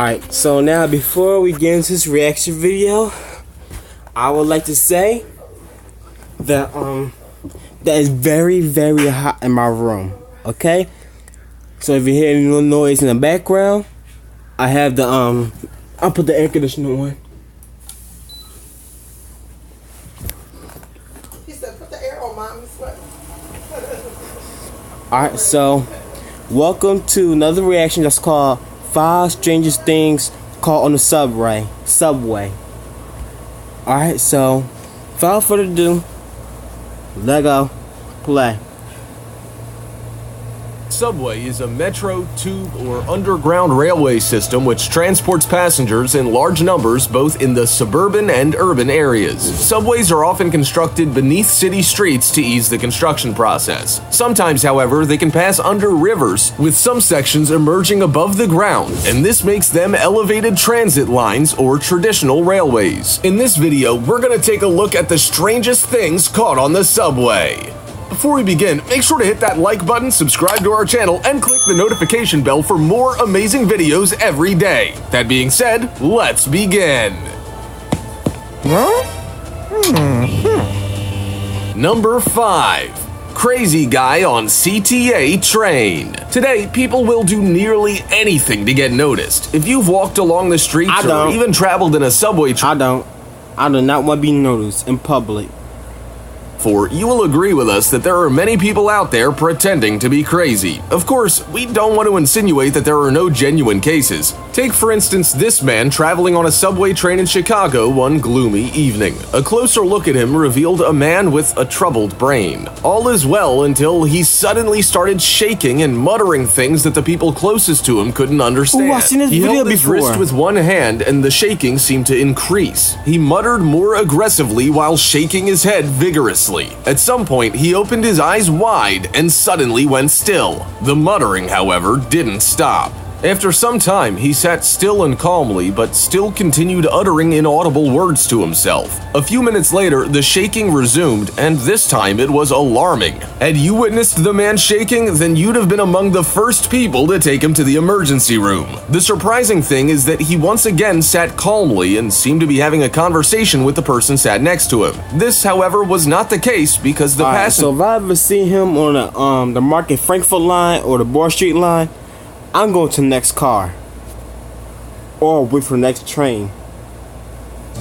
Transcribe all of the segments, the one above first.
Alright, so now before we get into this reaction video, I would like to say that that is very, very hot in my room. Okay? So if you hear any little noise in the background, I have the I'll put the air conditioner on. He said, put the air on, Mom. Alright, so welcome to another reaction that's called 5 Strangest Things Caught on the Subway. Alright, so without further ado, let go, play. Subway is a metro, tube, or underground railway system which transports passengers in large numbers both in the suburban and urban areas. Subways are often constructed beneath city streets to ease the construction process. Sometimes, however, they can pass under rivers, with some sections emerging above the ground, and this makes them elevated transit lines or traditional railways. In this video, we're going to take a look at the strangest things caught on the subway. Before we begin, make sure to hit that like button, subscribe to our channel, and click the notification bell for more amazing videos every day. That being said, let's begin. Number 5. Crazy guy on CTA train. Today, people will do nearly anything to get noticed. If you've walked along the streets or even traveled in a subway train, I do not want to be noticed in public. You will agree with us that there are many people out there pretending to be crazy. Of course, we don't want to insinuate that there are no genuine cases. Take for instance this man traveling on a subway train in Chicago one gloomy evening. A closer look at him revealed a man with a troubled brain. All is well until he suddenly started shaking and muttering things that the people closest to him couldn't understand. Ooh, I've seen this he video held his before. wrist with one hand and the shaking seemed to increase. He muttered more aggressively while shaking his head vigorously. At some point, he opened his eyes wide and suddenly went still. The muttering, however, didn't stop. After some time, he sat still and calmly, but still continued uttering inaudible words to himself. A few minutes later, the shaking resumed, and this time it was alarming. Had you witnessed the man shaking, then you'd have been among the first people to take him to the emergency room. The surprising thing is that he once again sat calmly and seemed to be having a conversation with the person sat next to him. This, however, was not the case because the passenger... So if I ever see him on the Market Frankfurt line or the Broad Street line, I'm going to the next car or wait for the next train.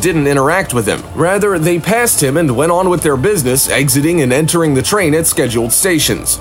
Didn't interact with him. Rather, they passed him and went on with their business, exiting and entering the train at scheduled stations.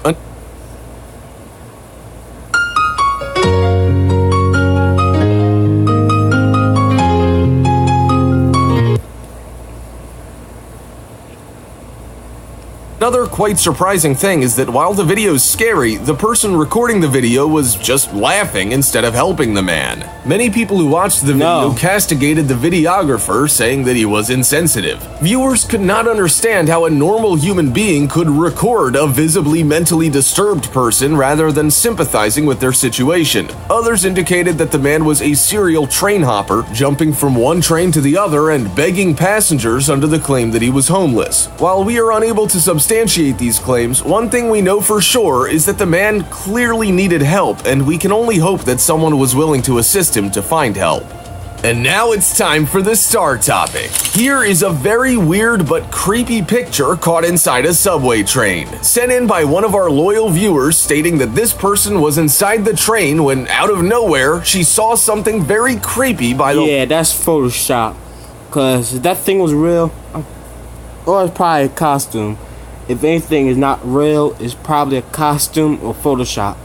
Another quite surprising thing is that while the video's scary, the person recording the video was just laughing instead of helping the man. Many people who watched the video castigated the videographer, saying that he was insensitive. Viewers could not understand how a normal human being could record a visibly mentally disturbed person rather than sympathizing with their situation. Others indicated that the man was a serial train hopper, jumping from one train to the other and begging passengers under the claim that he was homeless. While we are unable to substantiate these claims, one thing we know for sure is that the man clearly needed help, and we can only hope that someone was willing to assist him to find help. And now it's time for the star topic. Here is a very weird but creepy picture caught inside a subway train, sent in by one of our loyal viewers stating that this person was inside the train when, out of nowhere, she saw something very creepy by the... Yeah, that's Photoshop. Cause if that thing was real, or it's probably a costume. If anything is not real, it's probably a costume or Photoshop.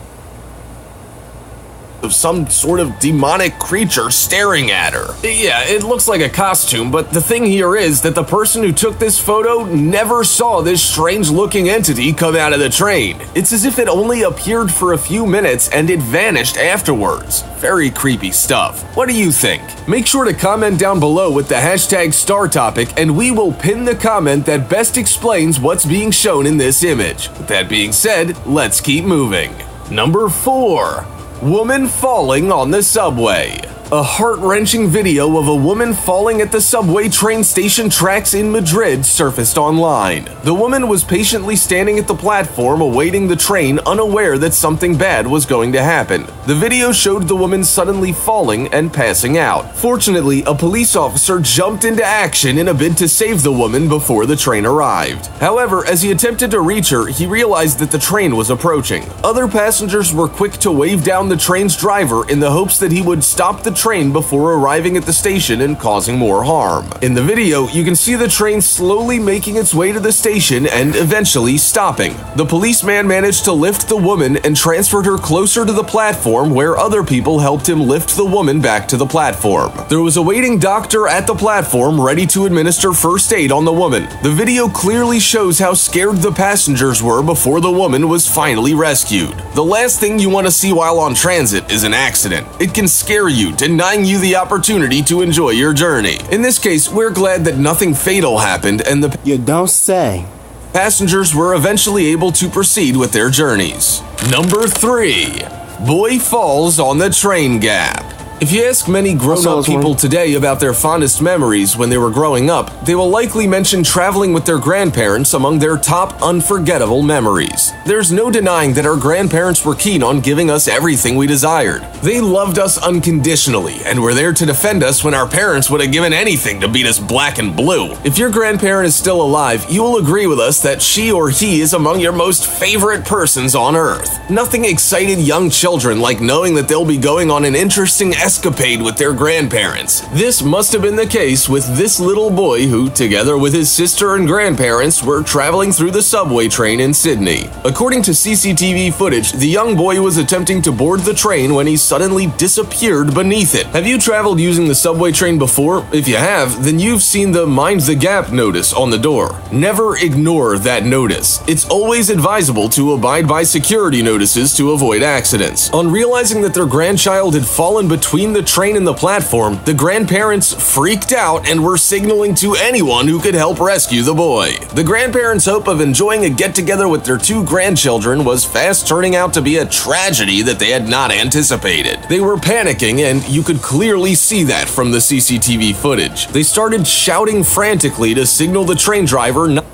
Of some sort of demonic creature staring at her. Yeah, it looks like a costume, but the thing here is that the person who took this photo never saw this strange-looking entity come out of the train. It's as if it only appeared for a few minutes and it vanished afterwards. Very creepy stuff. What do you think? Make sure to comment down below with the hashtag star topic, and we will pin the comment that best explains what's being shown in this image. With that being said, let's keep moving. Number 4. Woman falling on the subway. A heart-wrenching video of a woman falling at the subway train station tracks in Madrid surfaced online. The woman was patiently standing at the platform awaiting the train, unaware that something bad was going to happen. The video showed the woman suddenly falling and passing out. Fortunately, a police officer jumped into action in a bid to save the woman before the train arrived. However, as he attempted to reach her, he realized that the train was approaching. Other passengers were quick to wave down the train's driver in the hopes that he would stop the train before arriving at the station and causing more harm. In the video, you can see the train slowly making its way to the station and eventually stopping. The policeman managed to lift the woman and transferred her closer to the platform, where other people helped him lift the woman back to the platform. There was a waiting doctor at the platform ready to administer first aid on the woman. The video clearly shows how scared the passengers were before the woman was finally rescued. The last thing you want to see while on transit is an accident. It can scare you, denying you the opportunity to enjoy your journey. In this case, we're glad that nothing fatal happened and the You don't say. passengers were eventually able to proceed with their journeys. Number 3. Boy falls on the train gap. If you ask many grown-up people today about their fondest memories when they were growing up, they will likely mention traveling with their grandparents among their top unforgettable memories. There's no denying that our grandparents were keen on giving us everything we desired. They loved us unconditionally and were there to defend us when our parents would have given anything to beat us black and blue. If your grandparent is still alive, you will agree with us that she or he is among your most favorite persons on earth. Nothing excited young children like knowing that they'll be going on an interesting escapade with their grandparents. This must have been the case with this little boy who, together with his sister and grandparents, were traveling through the subway train in Sydney. According to CCTV footage, the young boy was attempting to board the train when he suddenly disappeared beneath it. Have you traveled using the subway train before? If you have, then you've seen the Mind the Gap notice on the door. Never ignore that notice. It's always advisable to abide by security notices to avoid accidents. On realizing that their grandchild had fallen between the train and the platform, the grandparents freaked out and were signaling to anyone who could help rescue the boy. The grandparents' hope of enjoying a get-together with their 2 grandchildren was fast turning out to be a tragedy that they had not anticipated. They were panicking, and you could clearly see that from the CCTV footage. They started shouting frantically to signal the train driver not.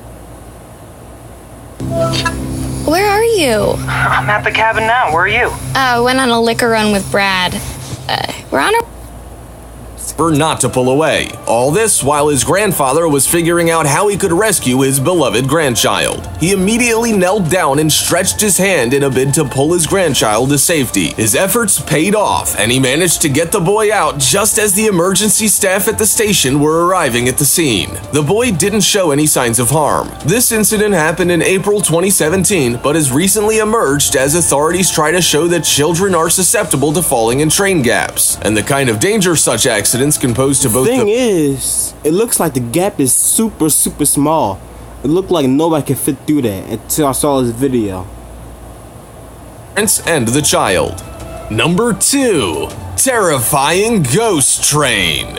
Where are you? I'm at the cabin now. Where are you? Went on a liquor run with Brad. We're on our... not to pull away. All this while his grandfather was figuring out how he could rescue his beloved grandchild. He immediately knelt down and stretched his hand in a bid to pull his grandchild to safety. His efforts paid off, and he managed to get the boy out just as the emergency staff at the station were arriving at the scene. The boy didn't show any signs of harm. This incident happened in April 2017, but has recently emerged as authorities try to show that children are susceptible to falling in train gaps, and the kind of danger such accidents can pose to both Thing is, it looks like the gap is super small. It looked like nobody could fit through that until I saw this video. parents and the child. Number 2. Terrifying ghost train.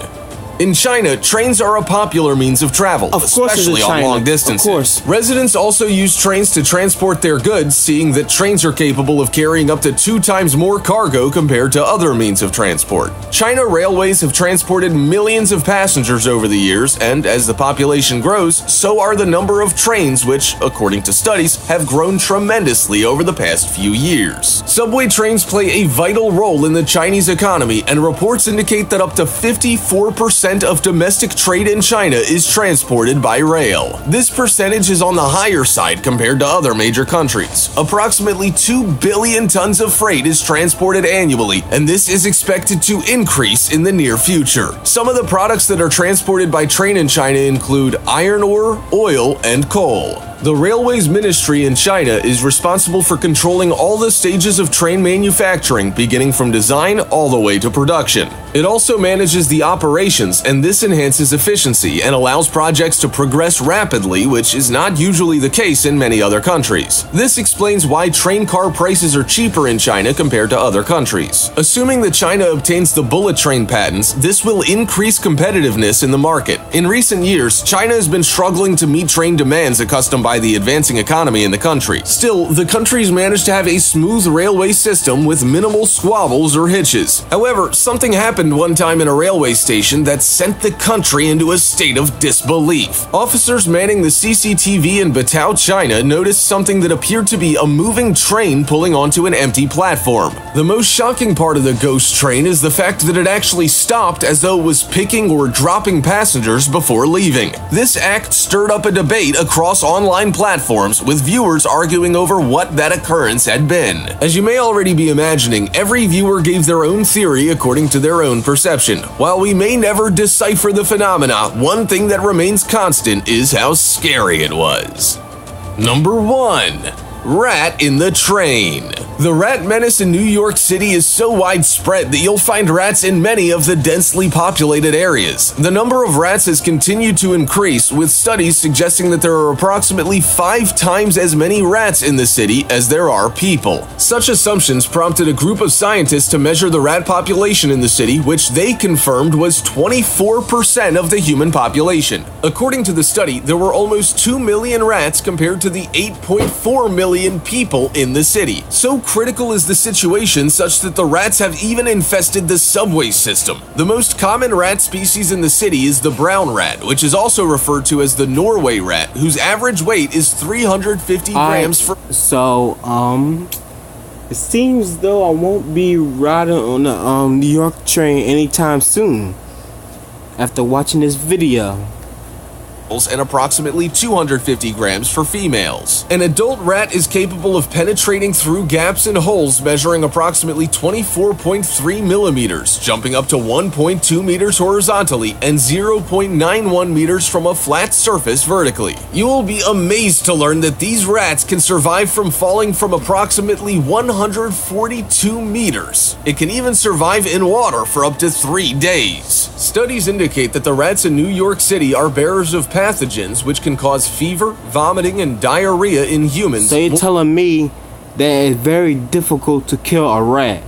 In China, trains are a popular means of travel, especially on long distances. Of course. Residents also use trains to transport their goods, seeing that trains are capable of carrying up to 2 times more cargo compared to other means of transport. China railways have transported millions of passengers over the years, and as the population grows, so are the number of trains, which, according to studies, have grown tremendously over the past few years. Subway trains play a vital role in the Chinese economy, and reports indicate that up to 54% of domestic trade in China is transported by rail. This percentage is on the higher side compared to other major countries. Approximately 2 billion tons of freight is transported annually, and this is expected to increase in the near future. Some of the products that are transported by train in China include iron ore, oil, and coal. The Railways Ministry in China is responsible for controlling all the stages of train manufacturing, beginning from design all the way to production. It also manages the operations, and this enhances efficiency and allows projects to progress rapidly, which is not usually the case in many other countries. This explains why train car prices are cheaper in China compared to other countries. Assuming that China obtains the bullet train patents, this will increase competitiveness in the market. In recent years, China has been struggling to meet train demands accustomed by by the advancing economy in the country. Still, the country's managed to have a smooth railway system with minimal squabbles or hitches. However, something happened one time in a railway station that sent the country into a state of disbelief. Officers manning the CCTV in Batao, China noticed something that appeared to be a moving train pulling onto an empty platform. The most shocking part of the ghost train is the fact that it actually stopped as though it was picking or dropping passengers before leaving. This act stirred up a debate across online platforms, with viewers arguing over what that occurrence had been. As you may already be imagining, every viewer gave their own theory according to their own perception. While we may never decipher the phenomena, one thing that remains constant is how scary it was. Number 1. Rat in the train. The rat menace in New York City is so widespread that you'll find rats in many of the densely populated areas. The number of rats has continued to increase, with studies suggesting that there are approximately 5 times as many rats in the city as there are people. Such assumptions prompted a group of scientists to measure the rat population in the city, which they confirmed was 24% of the human population. According to the study, there were almost 2 million rats compared to the 8.4 million people in the city. So critical is the situation such that the rats have even infested the subway system. The most common rat species in the city is the brown rat, which is also referred to as the Norway rat, whose average weight is 350 grams for— So, it seems though I won't be riding on the New York train anytime soon after watching this video. and approximately 250 grams for females. An adult rat is capable of penetrating through gaps and holes measuring approximately 24.3 millimeters, jumping up to 1.2 meters horizontally and 0.91 meters from a flat surface vertically. You will be amazed to learn that these rats can survive from falling from approximately 142 meters. It can even survive in water for up to 3 days. Studies indicate that the rats in New York City are bearers of pathogens which can cause fever, vomiting, and diarrhea in humans. So you're telling me that it's very difficult to kill a rat?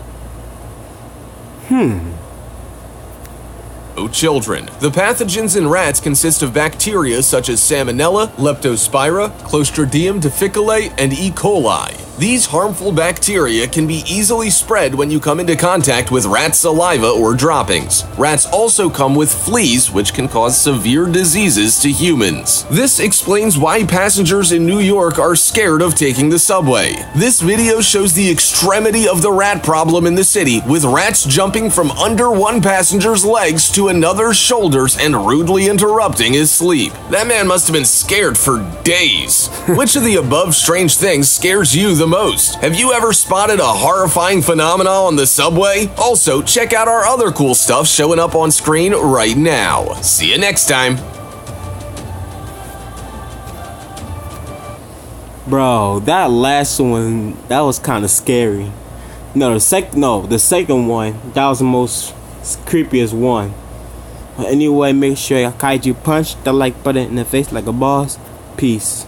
Children. The pathogens in rats consist of bacteria such as Salmonella, Leptospira, Clostridium difficile, and E. coli. These harmful bacteria can be easily spread when you come into contact with rat saliva or droppings. Rats also come with fleas, which can cause severe diseases to humans. This explains why passengers in New York are scared of taking the subway. This video shows the extremity of the rat problem in the city, with rats jumping from under one passenger's legs to another's shoulders and rudely interrupting his sleep. That man must have been scared for days. Which of the above strange things scares you the most? Have you ever spotted a horrifying phenomena on the subway? Also, check out our other cool stuff showing up on screen right now. See you next time. Bro, that last one, that was kind of scary. The second one, that was the most creepiest one. But anyway, make sure y'all kaiju punch the like button in the face like a boss. Peace.